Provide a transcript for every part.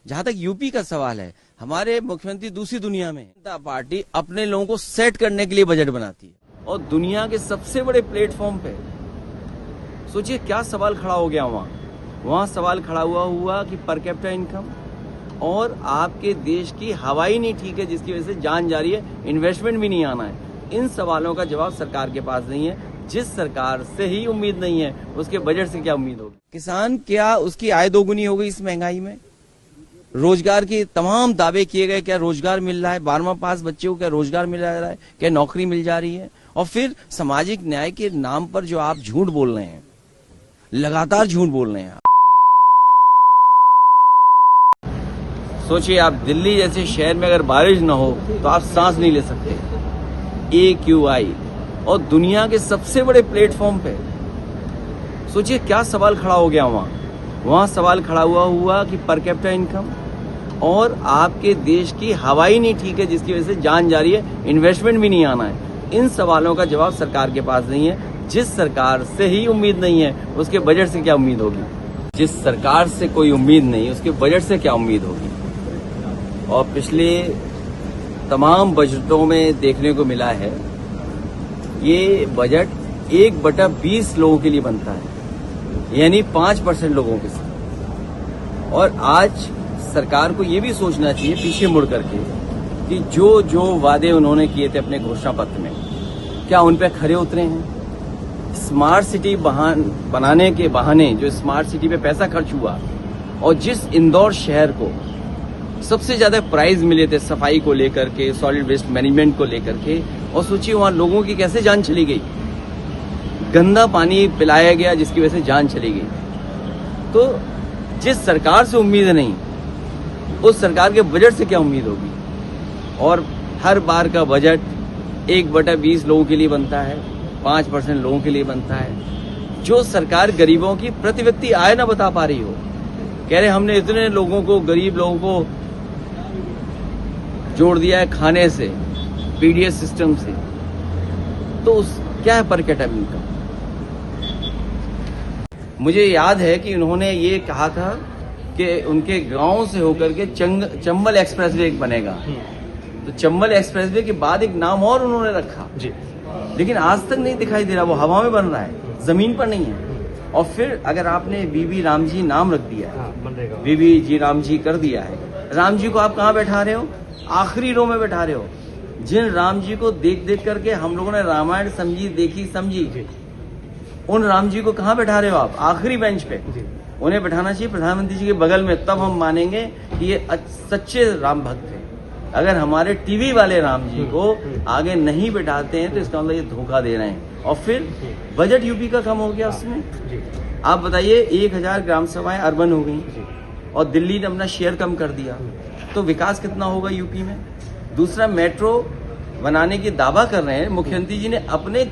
जहां तक यूपी का सवाल है, हमारे मुख्यमंत्री दूसरी दुनिया में हैं। जनता पार्टी अपने लोगों को सेट करने के लिए बजट बनाती है और दुनिया के सबसे बड़े प्लेटफॉर्म पे सोचिए क्या सवाल खड़ा हो गया। वहां सवाल खड़ा हुआ कि पर कैपिटा इनकम और आपके देश की हवाई नहीं ठीक है, जिसकी वजह से जान जा रही है, इन्वेस्टमेंट भी नहीं आना है। इन सवालों का जवाब सरकार के पास नहीं है। जिस सरकार से ही उम्मीद नहीं है, उसके बजट से क्या उम्मीद होगी। किसान क्या उसकी आय दोगुनी हो गई इस महंगाई में? रोजगार के तमाम दावे किए गए, क्या रोजगार मिल रहा है? 12वां पास बच्चे को क्या रोजगार मिल रहा है? क्या नौकरी मिल जा रही है? और फिर सामाजिक न्याय के नाम पर जो आप झूठ बोल रहे हैं, लगातार झूठ बोल रहे हैं। सोचिए आप दिल्ली जैसे शहर में अगर बारिश न हो तो आप सांस नहीं ले सकते। AQI और दुनिया के सबसे बड़े प्लेटफॉर्म पे सोचिए क्या सवाल खड़ा हो गया। वहां सवाल खड़ा हुआ कि पर कैपिटा इनकम और आपके देश की हवाई नहीं ठीक है, जिसकी वजह से जान जा रही है, इन्वेस्टमेंट भी नहीं आना है। इन सवालों का जवाब सरकार के पास नहीं है। जिस सरकार से ही उम्मीद नहीं है, उसके बजट से क्या उम्मीद होगी। जिस सरकार से कोई उम्मीद नहीं, उसके बजट से क्या उम्मीद होगी। और पिछले तमाम बजटों में देखने को मिला है, ये बजट 1/20 लोगों के लिए बनता है, यानी 5% लोगों के साथ। और आज सरकार को ये भी सोचना चाहिए पीछे मुड़ करके कि जो जो वादे उन्होंने किए थे अपने घोषणा पत्र में, क्या उन पे खरे उतरे हैं। स्मार्ट सिटी बनाने के बहाने जो स्मार्ट सिटी पे पैसा खर्च हुआ, और जिस इंदौर शहर को सबसे ज्यादा प्राइज मिले थे सफाई को लेकर के, सॉलिड वेस्ट मैनेजमेंट को लेकर के, और सोचिए वहां लोगों की कैसे जान चली गई। गंदा पानी पिलाया गया जिसकी वजह से जान चली गई। तो जिस सरकार से उम्मीद नहीं, उस सरकार के बजट से क्या उम्मीद होगी। और हर बार का बजट 1/20 लोगों के लिए बनता है, 5% लोगों के लिए बनता है। जो सरकार गरीबों की प्रति व्यक्ति आय ना बता पा रही हो, कह रहे हमने इतने लोगों को, गरीब लोगों को जोड़ दिया है खाने से, PDS सिस्टम से, तो क्या है पर कैपिटा इनकम। मुझे याद है कि उन्होंने ये कहा था कि उनके गांव से होकर के चंबल एक्सप्रेसवे बनेगा। तो चंबल एक्सप्रेसवे के बाद एक नाम और उन्होंने रखा जी, लेकिन आज तक नहीं दिखाई दे रहा। वो हवा में बन रहा है, जमीन पर नहीं है। और फिर अगर आपने VV राम जी नाम रख दिया है, VV जी राम जी कर दिया है, राम जी को आप कहाँ बैठा रहे हो? आखिरी रो में बैठा रहे हो। जिन राम जी को देख देख करके हम लोगों ने रामायण समझी, देखी, समझी, उन राम जी को कहाँ बैठा रहे हो आप? आखिरी बेंच पे। उन्हें बैठाना चाहिए प्रधानमंत्री जी के बगल में, तब हम मानेंगे कि ये सच्चे राम भक्त हैं। अगर हमारे टीवी वाले राम जी को आगे नहीं बैठाते हैं तो इसका मतलब ये धोखा दे रहे हैं। और फिर बजट यूपी का कम हो गया उसमें। आप बताइए 1000 ग्राम सभाएं अर्बन हो गई और दिल्ली ने अपना शेयर कम कर दिया, तो विकास कितना होगा यूपी में। दूसरा, मेट्रो बनाने की दावा कर रहे हैं, मुख्यमंत्री जी ने अपने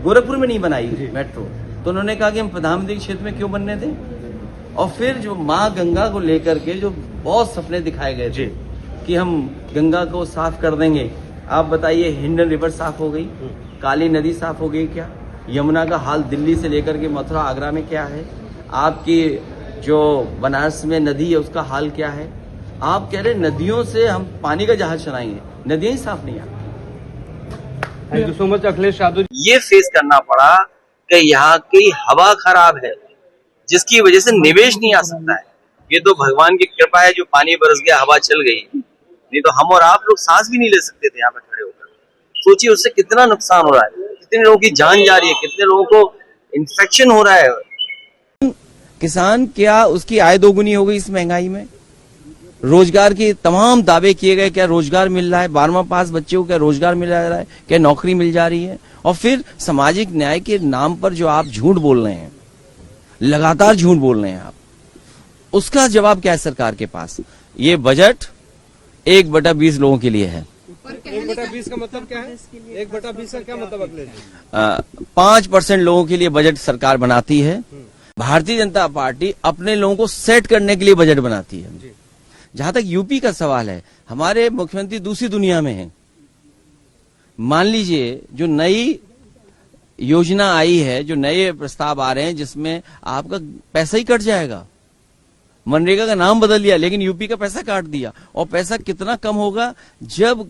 गोरखपुर में नहीं बनाई मेट्रो, तो उन्होंने कहा कि हम प्रधानमंत्री क्षेत्र में क्यों बनने दें। और फिर जो माँ गंगा को लेकर के जो बहुत सपने दिखाए गए थे कि हम गंगा को साफ कर देंगे, आप बताइए हिंडन रिवर साफ हो गई, काली नदी साफ हो गई क्या? यमुना का हाल दिल्ली से लेकर के मथुरा, आगरा में क्या है? आपकी जो बनारस में नदी है उसका हाल क्या है? आप कह रहे नदियों से हम पानी का जहाज चलाएंगे, नदियां ही साफ नहीं आती। Thank you so much Akhilesh Yadav. ये फेस करना पड़ा कि यहाँ की हवा खराब है, जिसकी वजह से निवेश नहीं आ सकता है। ये तो भगवान की कृपा है जो पानी बरस गया, हवा चल गई, नहीं तो हम और आप लोग सांस भी नहीं ले सकते थे यहाँ पे खड़े होकर। सोचिए उससे कितना नुकसान हो रहा है, कितने लोगों की जान जा रही है, कितने लोगों को इन्फेक्शन हो रहा है। किसान क्या उसकी आय दोगुनी हो गई इस महंगाई में? रोजगार के तमाम दावे किए गए, क्या रोजगार मिल रहा है? 12वां पास बच्चे को क्या रोजगार मिल रहा है? क्या नौकरी मिल जा रही है? और फिर सामाजिक न्याय के नाम पर जो आप झूठ बोल रहे हैं, लगातार झूठ बोल रहे हैं आप, उसका जवाब क्या है सरकार के पास? ये बजट 1/20 लोगों के लिए है। 1/20 का मतलब क्या है? 1/20 का क्या मतलब अखिलेश? 5% लोगों के लिए बजट सरकार बनाती है। भारतीय जनता पार्टी अपने लोगों को सेट करने के लिए बजट बनाती है। जहां तक यूपी का सवाल है, हमारे मुख्यमंत्री दूसरी दुनिया में हैं। मान लीजिए जो नई योजना आई है, जो नए प्रस्ताव आ रहे हैं जिसमें आपका पैसा ही कट जाएगा, मनरेगा का नाम बदल दिया, लेकिन यूपी का पैसा काट दिया। और पैसा कितना कम होगा जब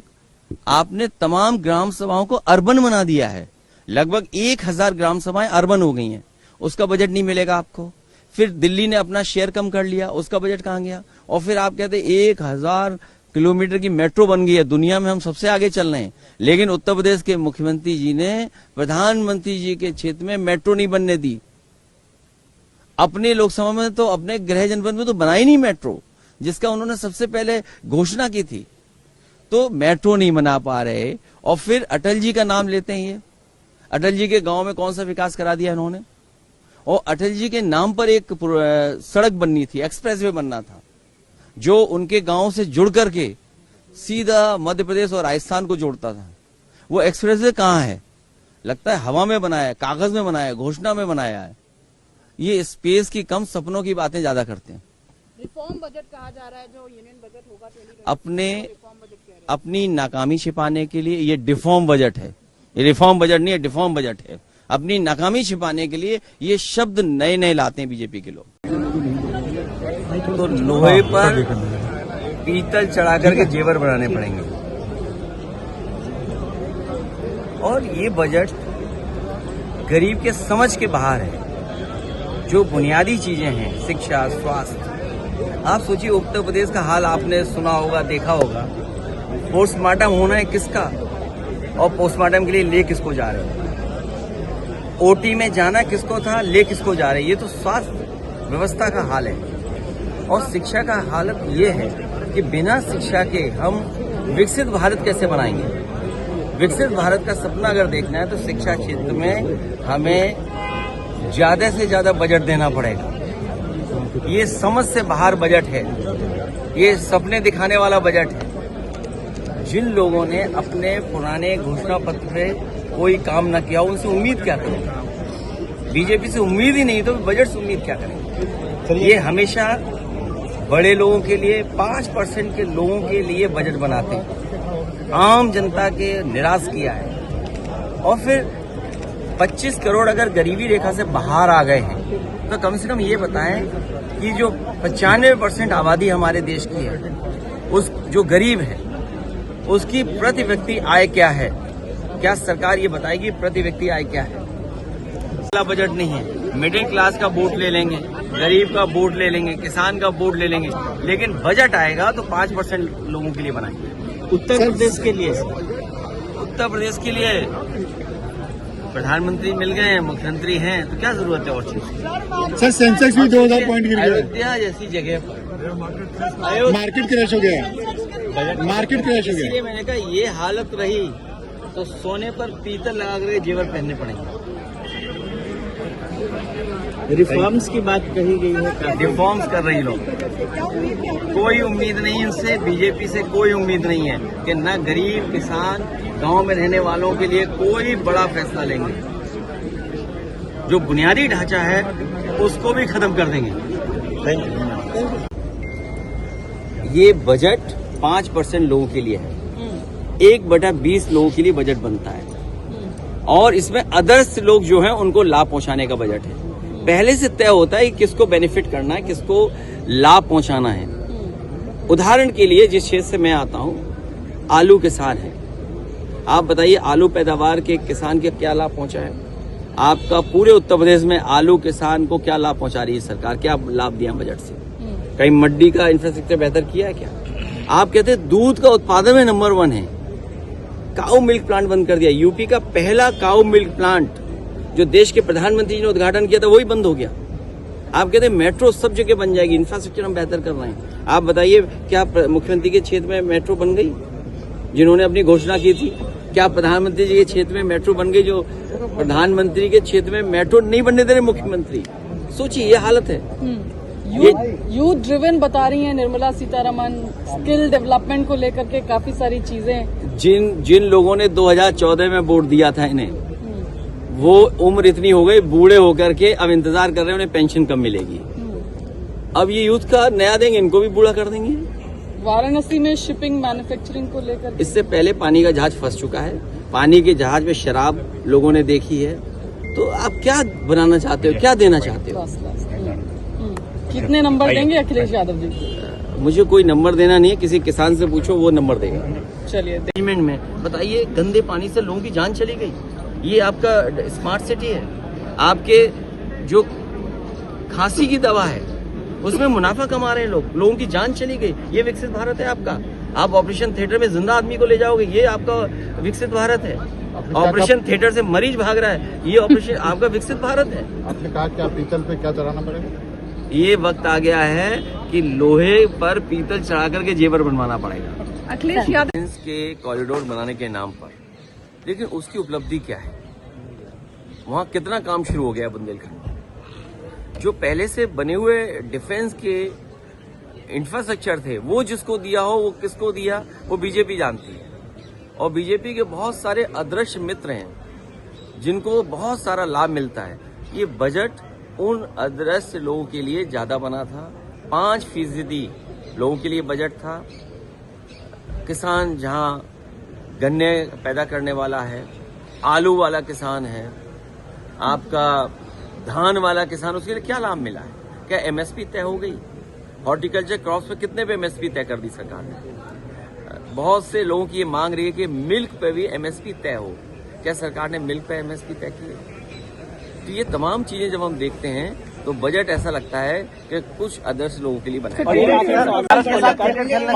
आपने तमाम ग्राम सभाओं को अर्बन बना दिया है। लगभग 1000 ग्राम सभाएं अर्बन हो गई हैं, उसका बजट नहीं मिलेगा आपको। फिर दिल्ली ने अपना शेयर कम कर लिया, उसका बजट कहां गया? और फिर आप कहते 1000 किलोमीटर की मेट्रो बन गई है, दुनिया में हम सबसे आगे चल रहे हैं। लेकिन उत्तर प्रदेश के मुख्यमंत्री जी ने प्रधानमंत्री जी के क्षेत्र में मेट्रो नहीं बनने दी। अपने लोकसभा में तो, अपने गृह जनपद में तो बनाई नहीं मेट्रो, जिसका उन्होंने सबसे पहले घोषणा की थी। तो मेट्रो नहीं बना पा रहे। और फिर अटल जी का नाम लेते हैं। ये अटल जी के गांव में कौन सा विकास करा दिया इन्होंने? और अटल जी के नाम पर एक सड़क बननी थी, एक्सप्रेसवे बनना था, जो उनके गांव से जुड़ करके सीधा मध्य प्रदेश और राजस्थान को जोड़ता था। वो एक्सप्रेसवे कहां है? लगता है हवा में बनाया है, कागज में बनाया है, घोषणा में बनाया है। ये स्पेस की कम, सपनों की बातें ज्यादा करते हैं। रिफॉर्म बजट कहा जा रहा है, जो यूनियन बजट होगा अपनी नाकामी छिपाने के लिए ये डिफॉर्म बजट है। ये रिफॉर्म बजट नहीं है, डिफॉर्म बजट है। अपनी नाकामी छिपाने के लिए ये शब्द नए नए लाते हैं बीजेपी के लोग। तो लोहे पर पीतल चढ़ा करके जेवर बनाने पड़ेंगे। और ये बजट गरीब के समझ के बाहर है। जो बुनियादी चीजें हैं, शिक्षा, स्वास्थ्य, आप सोचिए उत्तर प्रदेश का हाल आपने सुना होगा, देखा होगा। पोस्टमार्टम होना है किसका, और पोस्टमार्टम के लिए ले किसको जा रहे हैं? ओटी में जाना किसको था, ले किसको जा रहे हैं? ये तो स्वास्थ्य व्यवस्था का हाल है। और शिक्षा का हालत ये है कि बिना शिक्षा के हम विकसित भारत कैसे बनाएंगे? विकसित भारत का सपना अगर देखना है तो शिक्षा क्षेत्र में हमें ज्यादा से ज्यादा बजट देना पड़ेगा। ये समझ से बाहर बजट है, ये सपने दिखाने वाला बजट है। जिन लोगों ने अपने पुराने घोषणा पत्र पे कोई काम न किया, उनसे उम्मीद क्या करें? बीजेपी से उम्मीद ही नहीं तो बजट से उम्मीद क्या करें? ये हमेशा बड़े लोगों के लिए, 5% के लोगों के लिए बजट बनाते हैं, आम जनता के निराश किया है। और फिर 25 करोड़ अगर गरीबी रेखा से बाहर आ गए हैं तो कम से कम ये बताएं कि जो 95% आबादी हमारे देश की है, उस जो गरीब है उसकी प्रति व्यक्ति आय क्या है? क्या सरकार ये बताएगी प्रति व्यक्ति आय क्या है? बजट नहीं है। मिडिल क्लास का वोट ले लेंगे, गरीब का वोट ले लेंगे, किसान का वोट ले लेंगे, लेकिन बजट आएगा तो 5% लोगों के लिए बनाएंगे। उत्तर प्रदेश के लिए प्रधानमंत्री मिल गए हैं, मुख्यमंत्री हैं, तो क्या जरूरत है और चीज? सर सेंसेक्स भी 2000 पॉइंट गिर गया। अयोध्या जैसी जगह पर मार्केट क्रैश हो गया, मार्केट क्रैश हो गया। इसलिए मैंने कहा ये हालत रही तो सोने पर पीतल लगा करके जेवर पहनने पड़ेंगे। रिफॉर्म्स की बात कही गई है, रिफॉर्म्स कर रही लोग। कोई उम्मीद नहीं इनसे, बीजेपी से कोई उम्मीद नहीं है कि न गरीब, किसान, गांव में रहने वालों के लिए कोई बड़ा फैसला लेंगे। जो बुनियादी ढांचा है उसको भी खत्म कर देंगे। ये बजट 5% लोगों के लिए है, 1/20 लोगों के लिए बजट बनता है। और इसमें अदर्स लोग जो हैं उनको लाभ पहुंचाने का बजट है। पहले से तय होता है कि किसको बेनिफिट करना है, किसको लाभ पहुंचाना है। उदाहरण के लिए जिस क्षेत्र से मैं आता हूं, आलू किसान है। आप बताइए आलू पैदावार के किसान के क्या लाभ पहुंचा है? आपका पूरे उत्तर प्रदेश में आलू किसान को क्या लाभ पहुंचा रही है सरकार? क्या लाभ दिया बजट से? कहीं मंडी का इंफ्रास्ट्रक्चर बेहतर किया है क्या? आप कहते हैं दूध का उत्पादन में नंबर 1 है, काऊ मिल्क प्लांट बंद कर दिया। यूपी का पहला काऊ मिल्क प्लांट जो देश के प्रधानमंत्री ने उद्घाटन किया था वही बंद हो गया। आप कहते हैं मेट्रो सब जगह बन जाएगी, इंफ्रास्ट्रक्चर हम बेहतर कर रहे हैं। आप बताइए क्या मुख्यमंत्री के क्षेत्र में मेट्रो बन गई जिन्होंने अपनी घोषणा की थी? क्या प्रधानमंत्री जी के क्षेत्र में मेट्रो बन गई जो प्रधानमंत्री के क्षेत्र में मेट्रो नहीं बनने दे रहे मुख्यमंत्री? सोचिए ये हालत है। यूथ ड्रिवन बता रही हैं निर्मला सीतारमण, स्किल डेवलपमेंट को लेकर के काफी सारी चीजें। जिन लोगों ने 2014 में वोट दिया था इन्हें, वो उम्र इतनी हो गई, बूढ़े होकर के अब इंतजार कर रहे हैं उन्हें पेंशन कब मिलेगी। अब ये यूथ का नया देंगे, इनको भी बूढ़ा कर देंगे। वाराणसी में शिपिंग मैन्युफैक्चरिंग को लेकर इससे पहले पानी का जहाज फंस चुका है, पानी के जहाज में शराब लोगों ने देखी है। तो आप क्या बनाना चाहते हो, क्या देना चाहते हो? कितने नंबर देंगे अखिलेश यादव जी को? मुझे कोई नंबर देना नहीं है, किसी किसान से पूछो, वो नंबर देगा। चलिए मैनेजमेंट में बताइए, गंदे पानी से लोगों की जान चली गई। ये आपका स्मार्ट सिटी है। आपके जो खांसी की दवा है उसमें मुनाफा कमा रहे हैं लोग, लोगों की जान चली गई। ये विकसित भारत है आपका। आप ऑपरेशन थिएटर में जिंदा आदमी को ले जाओगे, ये आपका विकसित भारत है। ऑपरेशन थिएटर से मरीज भाग रहा है, ये ऑपरेशन आपका विकसित भारत है। आपने कहा कि आप पीतल पे क्या चढ़ाना पड़ेगा? ये वक्त आ गया है कि लोहे पर पीतल चढ़ा करके जेवर बनवाना पड़ेगा अखिलेश यादव के कॉरिडोर बनाने के नाम पर। लेकिन उसकी उपलब्धि क्या है? वहां कितना काम शुरू हो गया बुंदेलखंड में? जो पहले से बने हुए डिफेंस के इंफ्रास्ट्रक्चर थे, वो जिसको दिया हो, वो किसको दिया, वो बीजेपी जानती है। और बीजेपी के बहुत सारे अदृश्य मित्र हैं जिनको बहुत सारा लाभ मिलता है। ये बजट उन अदृश्य लोगों के लिए ज्यादा बना था। 5% लोगों के लिए बजट था। किसान जहां गन्ने पैदा करने वाला है, आलू वाला किसान है, आपका धान वाला किसान, उसके लिए क्या लाभ मिला है? क्या एमएसपी तय हो गई? हॉर्टिकल्चर क्रॉप्स पे कितने पे एमएसपी तय कर दी सरकार ने? बहुत से लोगों की ये मांग रही है कि मिल्क पे भी एमएसपी तय हो। क्या सरकार ने मिल्क पे एमएसपी तय की है? तो ये तमाम चीजें जब हम देखते हैं तो बजट ऐसा लगता है कि कुछ आदर्श लोगों के लिए बनाया है।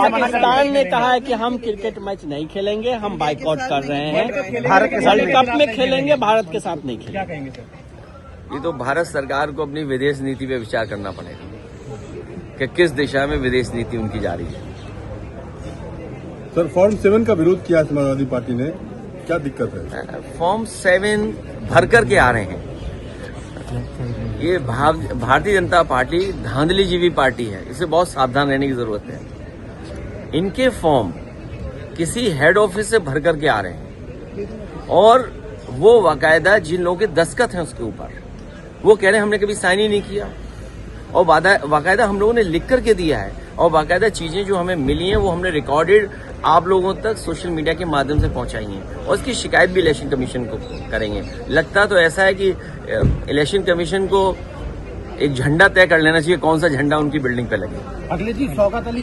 पाकिस्तान ने कहा है कि हम क्रिकेट मैच नहीं खेलेंगे, हम बाइकआउट कर रहे हैं। भारत वर्ल्ड कप में खेलेंगे, भारत के साथ नहीं खेलेंगे। ये तो भारत सरकार को अपनी विदेश नीति पे विचार करना पड़ेगा कि किस दिशा में विदेश नीति उनकी जा रही है। सर, फॉर्म 7 का विरोध किया समाजवादी पार्टी ने, क्या दिक्कत है? फॉर्म 7 भर करके आ रहे हैं। ये भारतीय जनता पार्टी धांधलीजीवी पार्टी है, इसे बहुत सावधान रहने की जरूरत है। इनके फॉर्म किसी हेड ऑफिस से भर करके आ रहे हैं और वो बाकायदा जिन लोगों के दस्तखत हैं उसके ऊपर, वो कह रहे हैं हमने कभी साइन ही नहीं किया। और बाकायदा हम लोगों ने लिख करके दिया है और बाकायदा चीजें जो हमें मिली हैं वो हमने रिकॉर्डेड आप लोगों तक सोशल मीडिया के माध्यम से पहुंचाई हैं और उसकी शिकायत भी इलेक्शन कमीशन को करेंगे। लगता तो ऐसा है कि इलेक्शन कमीशन को एक झंडा तय कर लेना चाहिए, कौन सा झंडा उनकी बिल्डिंग पे लगे। अखिलेश जी, शौकत अली